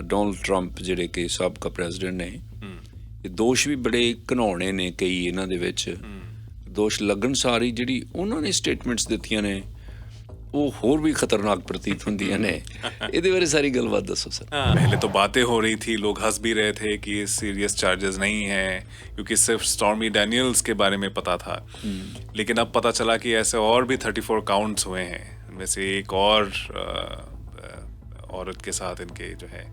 Donald Trump ਜਿਹੜੇ ਕਿ ਸਾਬਕਾ ਪ੍ਰੈਜ਼ੀਡੈਂਟ ਨੇ, ਇਹ ਦੋਸ਼ ਵੀ ਬੜੇ ਘਿਨਾਉਣੇ ਨੇ ਕਈ ਇਹਨਾਂ ਦੇ ਵਿੱਚ। ਦੋਸ਼ ਲੱਗਣ ਸਾਰੀ ਜਿਹੜੀ ਉਹਨਾਂ ਨੇ ਸਟੇਟਮੈਂਟਸ ਦਿੱਤੀਆਂ ਨੇ वो होर भी खतरनाक प्रतीत होंदियां ने। ਇਹਦੇ ਬਾਰੇ ਸਾਰੀ ਗੱਲਬਾत दसो सर। पहले तो बातें हो रही थी, लोग हंस भी रहे थे कि सीरियस चार्जेस नहीं हैं क्योंकि सिर्फ स्टॉर्मी डैनियल्स के बारे में पता था। लेकिन अब पता चला कि ऐसे और भी 34 काउंट्स हुए हैं। इनमें से एक और औरत के साथ इनके जो है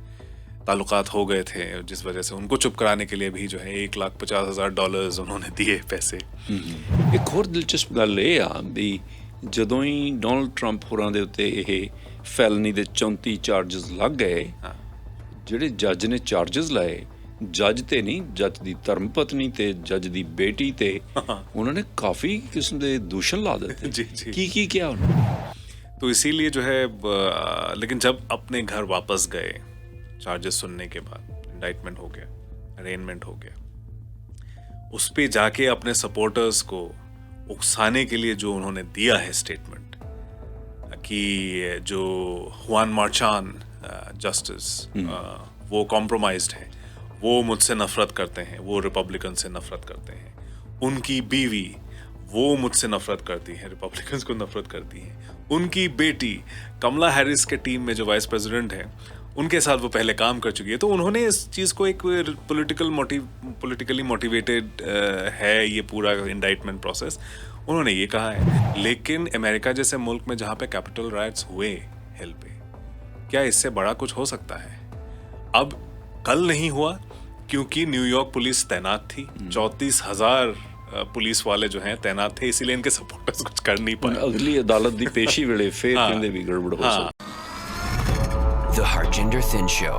ताल्लुकात हो गए थे, जिस वजह से उनको चुप कराने के लिए भी जो है $1,50,000 उन्होंने दिए पैसे। एक होर दिलचस्प गल ये आ भी ਜਦੋਂ ਹੀ ਡੋਨਲਡ ਟਰੰਪ ਹੋਰਾਂ ਦੇ ਉੱਤੇ ਇਹ ਫੈਲਨੀ ਦੇ 34 ਚਾਰਜਸ ਲੱਗ ਗਏ, ਜਿਹੜੇ ਜੱਜ ਨੇ ਚਾਰਜਸ ਲਾਏ, ਜੱਜ ਤੇ ਨਹੀਂ, ਜੱਜ ਦੀ ਧਰਮ ਪਤਨੀ ਤੇ ਜੱਜ ਦੀ ਬੇਟੀ ਤੇ ਉਹਨਾਂ ਨੇ ਕਾਫੀ किस्म ਦੇ ਦੂਸ਼ਣ ਲਾ ਦਿੱਤੇ। जी जी। की क्या उन्होंने? तो इसीलिए जो है लेकिन जब अपने घर वापस गए चार्जेस सुनने के बाद, इंडाइटमेंट हो गया, अरेनमेंट हो गया, उस पे जाके अपने सपोर्टर्स को उकसाने के लिए जो उन्होंने दिया है स्टेटमेंट कि जो हुआन मार्चान जस्टिस वो कॉम्प्रोमाइज्ड है, वो मुझसे नफरत करते हैं, वो रिपब्लिकन से नफरत करते हैं, उनकी बीवी वो मुझसे नफरत करती है, रिपब्लिकन्स को नफरत करती हैं, उनकी बेटी कमला हैरिस के टीम में जो वाइस प्रेसिडेंट है उनके साथ वो पहले काम कर चुकी है। तो उन्होंने इस चीज़ को एक पॉलिटिकली मोटिवेटेड है ये पूरा इंडाइटमेंट प्रोसेस, उन्होंने ये कहा है। लेकिन अमेरिका जैसे मुल्क में जहाँ पे कैपिटल राइट्स हुए हिल पे, क्या इससे बड़ा कुछ हो सकता है? अब कल नहीं हुआ क्योंकि न्यूयॉर्क पुलिस तैनात थी, 34,000 पुलिस वाले जो हैं तैनात थे, इसीलिए इनके सपोर्टर्स कुछ कर नहीं पाए। अगली अदालत दी पेशी वेले फिर कहंदे भी गड़बड़ हो सकती। The Harjinder Thin Show।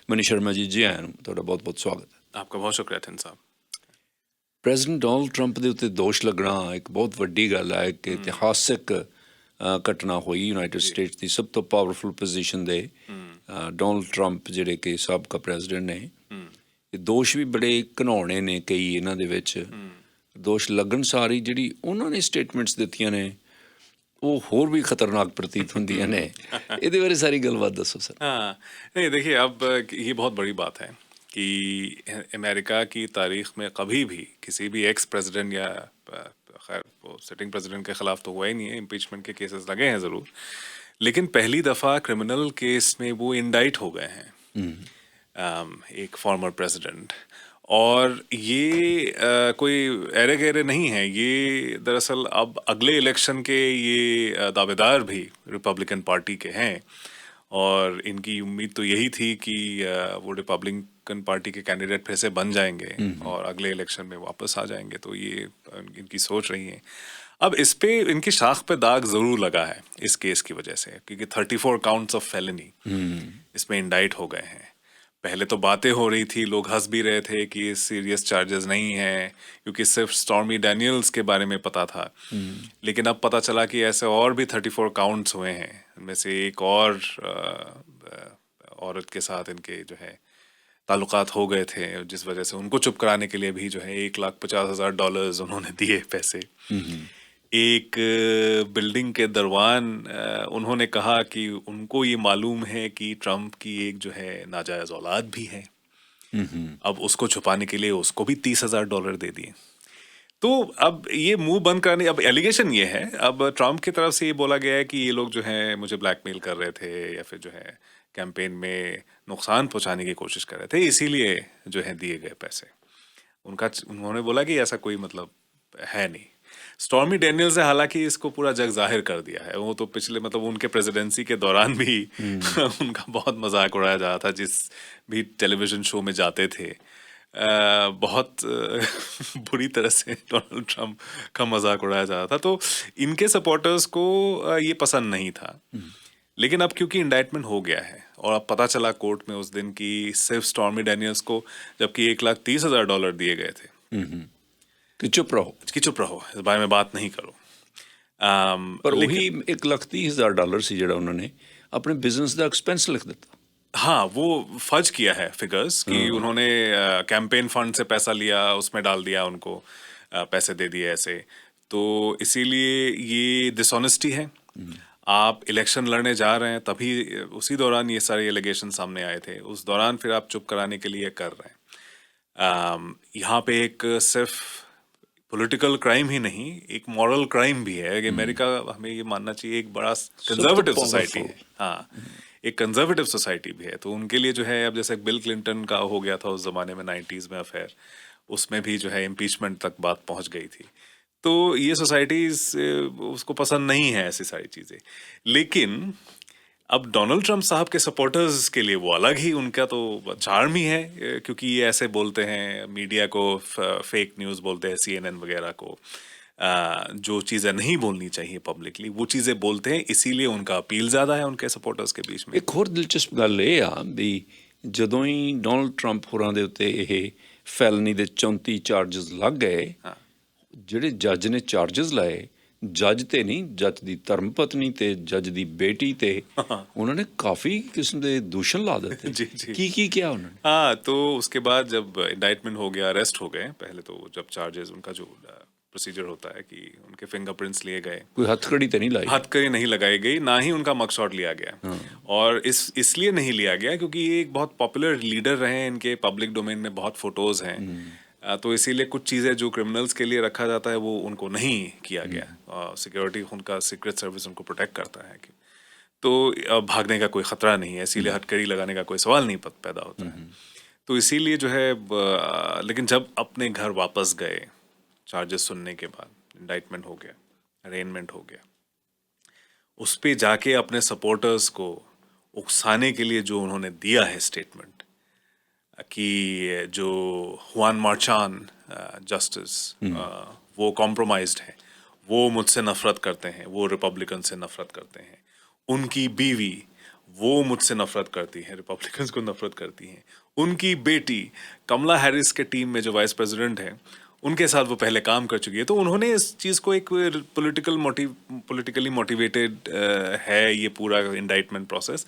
Manish Sharma ji, जी आया ਤੁਹਾਡਾ ਬਹੁਤ-ਬਹੁਤ ਸਵਾਗਤ ਹੈ। आपका बहुत शुक्रिया थिन साहब। ਪ੍ਰੈਜ਼ੀਡੈਂਟ ਡੋਨਲਡ ਟਰੰਪ ਦੇ ਉੱਤੇ ਦੋਸ਼ ਲੱਗਣਾ ਇੱਕ ਬਹੁਤ ਵੱਡੀ ਗੱਲ ਹੈ। ਇੱਕ ਇਤਿਹਾਸਿਕ ਘਟਨਾ ਹੋਈ ਯੂਨਾਈਟਿਡ ਸਟੇਟਸ ਦੀ ਸਭ ਤੋਂ ਪਾਵਰਫੁਲ ਪੋਜੀਸ਼ਨ ਦੇ ਡੋਨਲਡ ਟਰੰਪ ਜਿਹੜੇ ਕਿ ਸਾਬਕਾ ਪ੍ਰੈਜ਼ੀਡੈਂਟ ਨੇ, ਇਹ ਦੋਸ਼ ਵੀ ਬੜੇ ਘਿਨਾਉਣੇ ਨੇ ਕਈ ਇਹਨਾਂ ਦੇ ਵਿੱਚ। ਦੋਸ਼ ਲੱਗਣ ਸਾਰੀ ਜਿਹੜੀ ਉਹਨਾਂ ਨੇ ਸਟੇਟਮੈਂਟਸ ਦਿੱਤੀਆਂ ਨੇ वो होर भी खतरनाक प्रतीत होंदियां ने। ਇਹਦੇ ਬਾਰੇ सारी गलबात दसो सर। हाँ नहीं, देखिए अब ये बहुत बड़ी बात है कि अमेरिका की तारीख में कभी भी किसी भी एक्स प्रेसिडेंट या खैर वो सिटिंग प्रेसिडेंट के खिलाफ तो हुआ ही नहीं है, इम्पीचमेंट के केसेस लगे हैं ज़रूर, लेकिन पहली दफ़ा क्रिमिनल केस में वो इंडाइट हो गए हैं एक फॉर्मर प्रेसिडेंट। और ये कोई ऐरे गैरे नहीं है, ये दरअसल अब अगले इलेक्शन के ये दावेदार भी रिपब्लिकन पार्टी के हैं और इनकी उम्मीद तो यही थी कि वो रिपब्लिकन पार्टी के कैंडिडेट फिर से बन जाएंगे और अगले इलेक्शन में वापस आ जाएंगे। तो ये इनकी सोच रही है। अब इस पे इनकी शाख पे दाग ज़रूर लगा है इस केस की वजह से, क्योंकि 34 काउंट्स ऑफ फेलिनी इसमें इंडाइट हो गए हैं। पहले तो बातें हो रही थी, लोग हंस भी रहे थे कि सीरियस चार्जेस नहीं हैं क्योंकि सिर्फ स्टॉर्मी डैनियल्स के बारे में पता था। लेकिन अब पता चला कि ऐसे और भी 34 काउंट्स हुए हैं। इनमें से एक और औरत के साथ इनके जो है ताल्लुकात हो गए थे, जिस वजह से उनको चुप कराने के लिए भी जो है $1,50,000 उन्होंने दिए पैसे। एक बिल्डिंग के दरवान उन्होंने कहा कि उनको ये मालूम है कि ट्रंप की एक जो है नाजायज़ औलाद भी है। अब उसको छुपाने के लिए उसको भी $30,000 दे दिए। तो अब ये मुंह बंद करने, अब एलिगेशन ये है, अब ट्रंप की तरफ से ये बोला गया है कि ये लोग जो हैं मुझे ब्लैकमेल कर रहे थे या फिर जो है कैंपेन में नुकसान पहुंचाने की कोशिश कर रहे थे, इसीलिए जो है दिए गए पैसे। उन्होंने बोला कि ऐसा कोई मतलब है नहीं। स्टॉर्मी डैनियल्स ने हालांकि इसको पूरा जग जाहिर कर दिया है। वो तो पिछले मतलब उनके प्रेसिडेंसी के दौरान भी उनका बहुत मजाक उड़ाया जा रहा था, जिस भी टेलीविजन शो में जाते थे बहुत बुरी तरह से डोनाल्ड ट्रंप का मजाक उड़ाया जा रहा था। तो इनके सपोर्टर्स को ये पसंद नहीं था। लेकिन अब क्योंकि इंडाइटमेंट हो गया है और अब पता चला कोर्ट में उस दिन की सिर्फ स्टॉर्मी डैनियल्स को जबकि $1,30,000 दिए गए थे कि चुप रहो, इस बारे में बात नहीं करो। पर वही $1,30,000 ਸੀ ਜਿਹੜਾ ਉਹਨਾਂ ਨੇ ਆਪਣੇ बिजनेस ਦਾ एक्सपेंस लिख ਦਿੱਤਾ। हाँ, वो फर्ज किया है फिगर्स कि उन्होंने कैंपेन फंड से पैसा लिया, उसमें डाल दिया, उनको पैसे दे दिए ऐसे। तो इसीलिए ये डिसऑनेस्टी है। आप इलेक्शन लड़ने जा रहे हैं तभी उसी दौरान ये सारे एलिगेशन सामने आए थे, उस दौरान फिर आप चुप कराने के लिए कर रहे हैं। यहाँ पे एक सिर्फ पॉलिटिकल क्राइम ही नहीं, एक मॉरल क्राइम भी है कि अमेरिका, हमें ये मानना चाहिए, एक बड़ा कंजर्वेटिव सोसाइटी है। हाँ, एक कंजर्वेटिव सोसाइटी भी है, तो उनके लिए जो है, अब जैसे बिल क्लिंटन का हो गया था उस जमाने में 90s में अफेयर, उसमें भी जो है इम्पीचमेंट तक बात पहुंच गई थी। तो ये सोसाइटीज उसको पसंद नहीं है ऐसी सारी चीजें। लेकिन अब डोनाल्ड ट्रंप साहब के सपोर्टर्स के लिए वो अलग ही, उनका तो चार्म ही है, क्योंकि ये ऐसे बोलते हैं, मीडिया को फेक न्यूज़ बोलते हैं, CNN वगैरह को, जो चीज़ें नहीं बोलनी चाहिए पब्लिकली वो चीज़ें बोलते हैं, इसीलिए उनका अपील ज़्यादा है उनके सपोर्टर्स के बीच में। ਇੱਕ ਹੋਰ ਦਿਲਚਸਪ ਗੱਲ ਇਹ ਆ ਵੀ ਜਦੋਂ ਹੀ ਡੋਨਲਡ ਟਰੰਪ ਹੋਰਾਂ ਦੇ ਉੱਤੇ ਇਹ ਫੈਲਨੀ ਦੇ 34 ਚਾਰਜਸ ਲੱਗ ਗਏ, ਜਿਹੜੇ ਜੱਜ ਨੇ ਚਾਰਜਸ ਲਾਏ, ਜੱਜ ਤੇ ਨਹੀਂ, ਜੱਜ ਦੀ ਧਰਮ ਪਤਨੀ ਤੇ ਜੱਜ ਦੀ ਬੇਟੀ ਤੇ ਉਹਨਾਂ ਨੇ ਕਾਫੀ ਕਿਸਮ ਦੇ ਦੂਸ਼ਣ ਲਾ ਦਿੱਤੇ। जी जी। ਕੀ ਕਿਹਾ ਉਹਨਾਂ ਨੇ? हाँ, तो उसके बाद जब इंडाइटमेंट हो गया, अरेस्ट हो गए, पहले तो जब चार्जेस, उनका जो प्रोसीजर होता है कि उनके फिंगरप्रिंट्स लिए गए, ਕੋਈ हथकड़ी तो नहीं लाई? हथकड़ी नहीं लगाई गई, ना ही उनका मगशॉट लिया गया। और इसलिए नहीं लिया गया क्योंकि ये एक बहुत पॉपुलर लीडर रहे हैं, इनके पब्लिक डोमेन में बहुत फोटोज हैं, तो इसीलिए कुछ चीज़ें जो क्रिमिनल्स के लिए रखा जाता है वो उनको नहीं किया गया। सिक्योरिटी, उनका सीक्रेट सर्विस उनको प्रोटेक्ट करता है कि तो भागने का कोई खतरा नहीं है, इसीलिए हथकड़ी लगाने का कोई सवाल नहीं पैदा होता है। तो इसीलिए जो है, लेकिन जब अपने घर वापस गए चार्जेस सुनने के बाद, इंडाइटमेंट हो गया, अरेनमेंट हो गया, उस पे जाके अपने सपोर्टर्स को उकसाने के लिए जो उन्होंने दिया है स्टेटमेंट कि जो हुआन मार्चान जस्टिस वो कॉम्प्रोमाइज्ड है, वो मुझसे नफरत करते हैं, वो रिपब्लिकन से नफरत करते हैं, उनकी बीवी वो मुझसे नफरत करती है, रिपब्लिकन्स को नफरत करती हैं, उनकी बेटी कमला हैरिस के टीम में जो वाइस प्रेसिडेंट है उनके साथ वो पहले काम कर चुकी है। तो उन्होंने इस चीज़ को एक पॉलिटिकली मोटिवेटेड है ये पूरा इंडाइटमेंट प्रोसेस,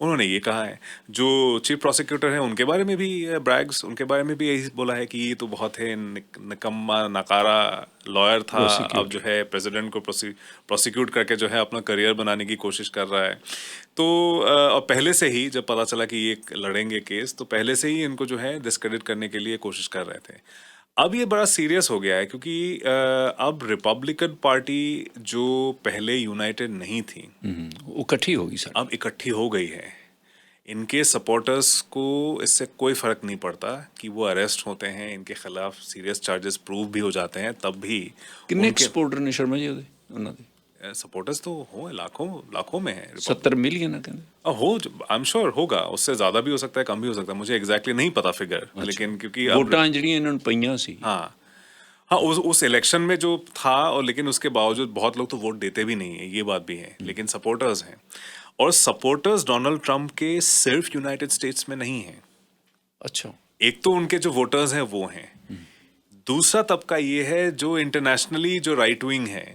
उन्होंने ये कहा है। जो चीफ प्रोसिक्यूटर हैं उनके बारे में भी ब्रैग्स, उनके बारे में भी यही बोला है कि ये तो बहुत है निकम्मा नकारा लॉयर था, अब जो है प्रेसिडेंट को प्रोसिक्यूट करके जो है अपना करियर बनाने की कोशिश कर रहा है। तो और पहले से ही जब पता चला कि ये लड़ेंगे केस, तो पहले से ही इनको जो है डिस्क्रेडिट करने के लिए कोशिश कर रहे थे। अब ये बड़ा सीरियस हो गया है क्योंकि अब रिपब्लिकन पार्टी जो पहले यूनाइटेड नहीं थी, वो इकट्ठी होगी सर, अब इकट्ठी हो गई है। इनके सपोर्टर्स को इससे कोई फर्क नहीं पड़ता कि वो अरेस्ट होते हैं, इनके खिलाफ सीरियस चार्जेस प्रूव भी हो जाते हैं, तब भी किन्ने सपोर्टर ने शर्मा जी उन्होंने सपोर्टर्स तो हो लाखों में है। 70 मिलियन है कहते हो, आई एम श्योर होगा, उससे ज्यादा भी हो सकता है, कम भी हो सकता है, मुझे एग्जैक्टली नहीं पता फिगर। लेकिन क्योंकि वोटां ਜਿਹੜੀਆਂ ਇਹਨਾਂ ਨੂੰ ਪਈਆਂ ਸੀ, हाँ, उस इलेक्शन में जो था, और लेकिन उसके बावजूद बहुत लोग तो वोट देते भी नहीं है, ये बात भी है, लेकिन सपोर्टर्स हैं। और सपोर्टर्स डोनाल्ड ट्रंप के सिर्फ यूनाइटेड स्टेट्स में नहीं है। अच्छा, एक तो उनके जो वोटर्स हैं वो हैं, दूसरा तबका ये है जो इंटरनेशनली जो राइट विंग है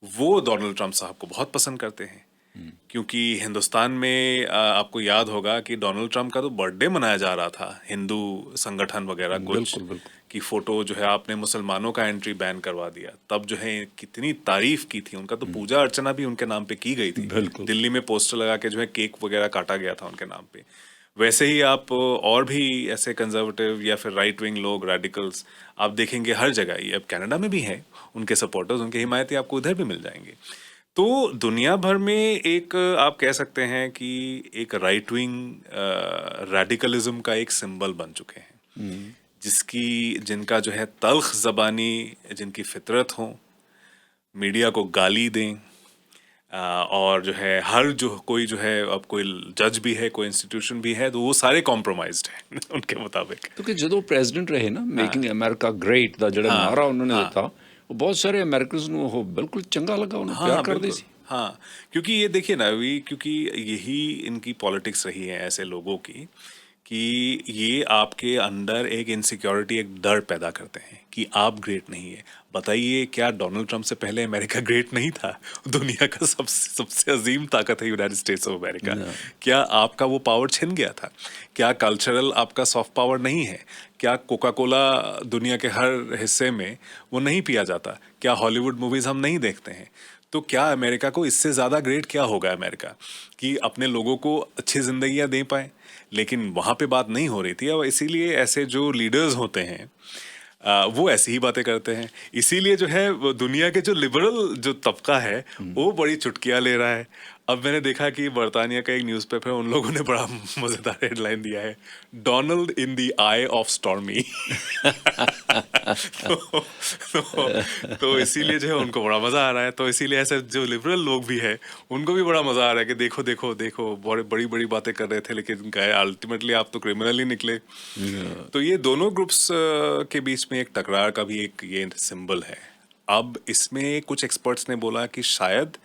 वो डोनाल्ड ट्रंप साहब को बहुत पसंद करते हैं। क्योंकि हिंदुस्तान में आपको याद होगा कि डोनाल्ड ट्रंप का तो बर्थडे मनाया जा रहा था, हिंदू संगठन वगैरह कुछ की फोटो जो है आपने मुसलमानों का एंट्री बैन करवा दिया, तब जो है कितनी तारीफ की थी, उनका तो पूजा अर्चना भी उनके नाम पे की गई थी, दिल्ली में पोस्टर लगा के जो है केक वगैरह काटा गया था उनके नाम पे। वैसे ही आप और भी ऐसे कंजर्वेटिव या फिर राइट विंग लोग, रेडिकल्स आप देखेंगे हर जगह, ये अब कनाडा में भी हैं उनके सपोर्टर्स, उनके हिमायती आपको उधर भी मिल जाएंगे। तो दुनिया भर में एक आप कह सकते हैं कि एक राइट विंग रेडिकलिज्म का एक सिंबल बन चुके हैं, जिनका जो है तल्ख ज़बानी, जिनकी फितरत हो, मीडिया को गाली दें, और जो है हर जो कोई जो है, अब कोई जज भी है, कोई इंस्टीट्यूशन भी है, तो वो सारे कॉम्प्रोमाइज्ड हैं उनके मुताबिक। तो कि ਜਦੋਂ ਪ੍ਰੈਜ਼ੀਡੈਂਟ ਰਹੇ ਨਾ, ਮੇਕਿੰਗ ਅਮਰੀਕਾ ਗ੍ਰੇਟ ਦਾ ਜਿਹੜਾ ਨਾਰਾ ਉਹਨਾਂ ਨੇ ਦਿੱਤਾ, वो बहुत सारे अमेरिकन्स को वो बिल्कुल चंगा लगा, उन्हें प्यार करते सी। हाँ, क्योंकि ये देखिए ना, क्योंकि यही इनकी पॉलिटिक्स रही है ऐसे लोगों की कि ये आपके अंदर एक इनसिक्योरिटी, एक डर पैदा करते हैं कि आप ग्रेट नहीं है। बताइए, क्या डोनाल्ड ट्रंप से पहले अमेरिका ग्रेट नहीं था? दुनिया का सबसे अजीम ताकत है यूनाइटेड स्टेट्स ऑफ अमेरिका। क्या आपका वो पावर छिन गया था? क्या कल्चरल आपका सॉफ्ट पावर नहीं है? क्या कोका कोला दुनिया के हर हिस्से में वो नहीं पिया जाता? क्या हॉलीवुड मूवीज हम नहीं देखते हैं? तो क्या अमेरिका को इससे ज़्यादा ग्रेट क्या होगा अमेरिका कि अपने लोगों को अच्छी जिंदगियां दे पाए, लेकिन वहाँ पे बात नहीं हो रही थी। और इसीलिए ऐसे जो लीडर्स होते हैं वो ऐसी ही बातें करते हैं। इसीलिए जो है वो दुनिया के जो लिबरल जो तबका है वो बड़ी चुटकियाँ ले रहा है। अब मैंने देखा कि बरतानिया का एक न्यूज़पेपर, उन लोगों ने बड़ा मज़ेदार हेडलाइन दिया है, Donald in the I of stormy. तो इसीलिए जो है उनको बड़ा मज़ा आ रहा है। तो इसीलिए ऐसे जो लिबरल लोग भी हैं उनको भी बड़ा मज़ा आ रहा है कि देखो देखो देखो, बड़ी बड़ी बातें कर रहे थे लेकिन गए अल्टीमेटली आप तो क्रिमिनल ही निकले। तो ये दोनों ग्रुप्स के बीच में एक टकरार का भी एक ये सिंबल है। अब इसमें कुछ एक्सपर्ट्स ने बोला कि शायद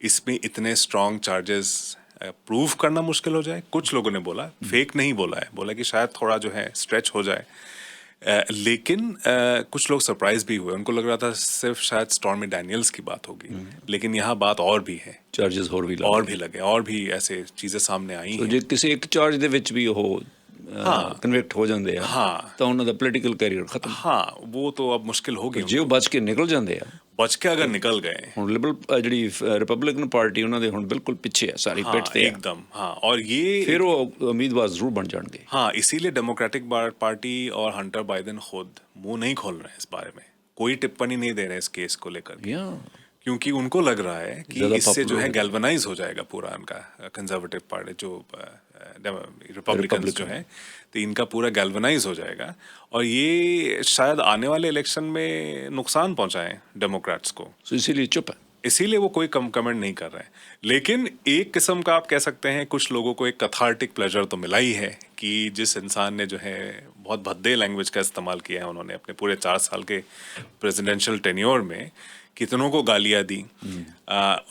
इसमें इतने स्ट्रॉन्ग चार्जेस प्रूव करना मुश्किल हो जाए। कुछ लोगों ने बोला, फेक नहीं बोला है, बोला कि शायद थोड़ा जो है स्ट्रेच हो जाए। लेकिन कुछ लोग सरप्राइज भी हुए, उनको लग रहा था सिर्फ शायद स्टॉर्मी डैनियल्स की बात होगी, लेकिन यहाँ बात और भी है, ਚਾਰजेस ਹੋਰ ਵੀ लगे और भी ऐसे चीजें सामने आई ਸੋ हैं। ਜੇ ਕਿਸੇ ਇੱਕ ਚਾਰਜ ਦੇ ਵਿੱਚ ਵੀ ਉਹ ਕਨਵਿਕਟ ਹੋ ਜਾਂਦੇ ਆ ਤਾਂ ਉਹਨਾਂ ਦਾ ਪੋਲੀਟੀਕਲ ਕੈਰੀਅਰ ਖਤਮ। हाँ, वो तो अब मुश्किल होगी। ਜੇ ਉਹ ਬਚ ਕੇ ਨਿਕਲ ਜਾਂਦੇ ਆ, बच के अगर निकल गए ਹੁਣ ਲਿਬਰਲ ਜਿਹੜੀ ਰਿਪਬਲਿਕਨ ਪਾਰਟੀ ਉਹਨਾਂ ਦੇ ਹੁਣ ਬਿਲਕੁਲ ਪਿੱਛੇ ਆ, ਸਾਰੀ ਪਿੱਠ ਤੇ ਆ, एकदम। हाँ, और ये ਫਿਰ ਉਹ ਉਮੀਦਵਾਰ ਜ਼ਰੂਰ ਬਣ ਜਾਣਗੇ। हाँ, इसीलिए डेमोक्रेटिक पार्टी और हंटर बाइडेन खुद मुंह नहीं खोल रहे हैं इस बारे में, कोई टिप्पणी नहीं दे रहे हैं इस केस को लेकर, या क्योंकि उनको लग रहा है कि ज़्यादा इससे जो है popular गैल्वनाइज हो जाएगा पूरा इनका कंजर्वेटिव पार्टी, जो रिपब्लिकन्स जो है, तो इनका पूरा गैल्वनाइज हो जाएगा और ये शायद आने वाले इलेक्शन में नुकसान पहुंचाएं डेमोक्रेट्स को। सो इसीलिए चुप है। इसीलिए वो कोई कमेंट नहीं कर रहे हैं। लेकिन एक किस्म का आप कह सकते हैं कुछ लोगों को एक कथार्टिक प्लेजर तो मिला ही है कि जिस इंसान ने जो है बहुत भद्दे लैंग्वेज का इस्तेमाल किया है, उन्होंने अपने पूरे 4 साल के प्रेसिडेंशियल टेन्योर में कितनों को गालियां दी,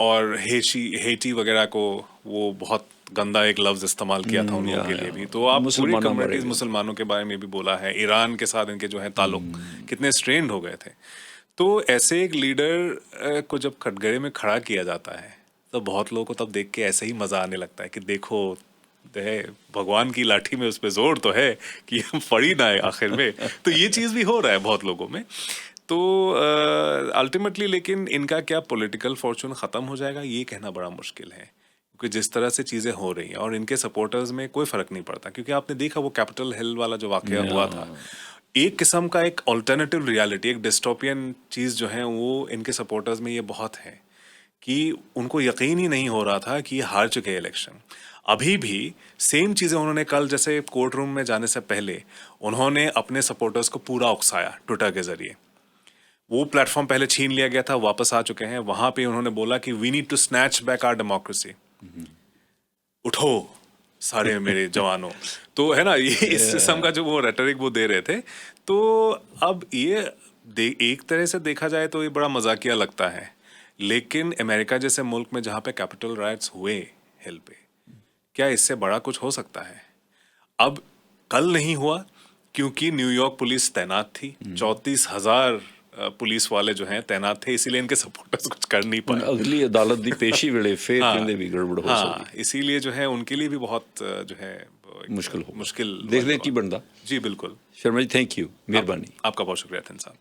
और हेटी वगैरह को वो बहुत गंदा एक लफ्ज इस्तेमाल किया था उन लोगों के लिए भी। तो आप पूरी कम्युनिटीज मुसलमानों के बारे में भी बोला है, ईरान के साथ इनके जो है ताल्लुक कितने स्ट्रेन्ड हो गए थे। तो ऐसे एक लीडर को जब कटघरे में खड़ा किया जाता है तो बहुत लोगों को तब देख के ऐसे ही मजा आने लगता है कि देखो है भगवान की लाठी में उस पर जोर तो है कि हम पड़ी ना है आखिर में। तो ये चीज़ भी हो रहा है बहुत लोगों में। तो अल्टीमेटली लेकिन इनका क्या पॉलिटिकल फॉर्चून ख़त्म हो जाएगा ये कहना बड़ा मुश्किल है, क्योंकि जिस तरह से चीज़ें हो रही हैं और इनके सपोर्टर्स में कोई फ़र्क नहीं पड़ता। क्योंकि आपने देखा वो कैपिटल हिल वाला जो वाक़या हुआ था, एक किस्म का एक ऑल्टरनेटिव रियलिटी, एक डिस्टोपियन चीज़ जो है वो इनके सपोर्टर्स में ये बहुत है कि उनको यकीन ही नहीं हो रहा था कि ये हार चुके हैं इलेक्शन। अभी भी सेम चीज़ें उन्होंने कल जैसे कोर्ट रूम में जाने से पहले उन्होंने अपने सपोर्टर्स को पूरा उकसाया ट्विटर के ज़रिए। वो प्लेटफॉर्म पहले छीन लिया गया था, वापस आ चुके हैं। वहाँ पे उन्होंने बोला कि we need to snatch back our democracy, उठो सारे मेरे जवानों। तो है ना, ये इस किस्म का जो वो रेटरिक वो दे रहे थे। तो अब ये एक तरह से देखा जाए तो ये बड़ा मजाकिया लगता है, लेकिन अमेरिका जैसे मुल्क में जहाँ पे कैपिटल राइट्स हुए हिल पे, क्या इससे बड़ा कुछ हो सकता है? अब कल नहीं हुआ क्योंकि न्यूयॉर्क पुलिस तैनात थी, 34,000 पुलिस वाले जो हैं तैनात थे, इसीलिए इनके सपोर्टर्स कुछ कर नहीं पाए। अगली अदालत दी पेशी वेले फिर कहंदे भी गड़बड़ हो सकती, इसीलिए जो है उनके लिए भी बहुत जो है मुश्किल मुश्किल देखते हैं की बनता। जी बिल्कुल। शर्मा जी थैंक यू, मेहरबानी। आपका बहुत शुक्रिया थन साहब।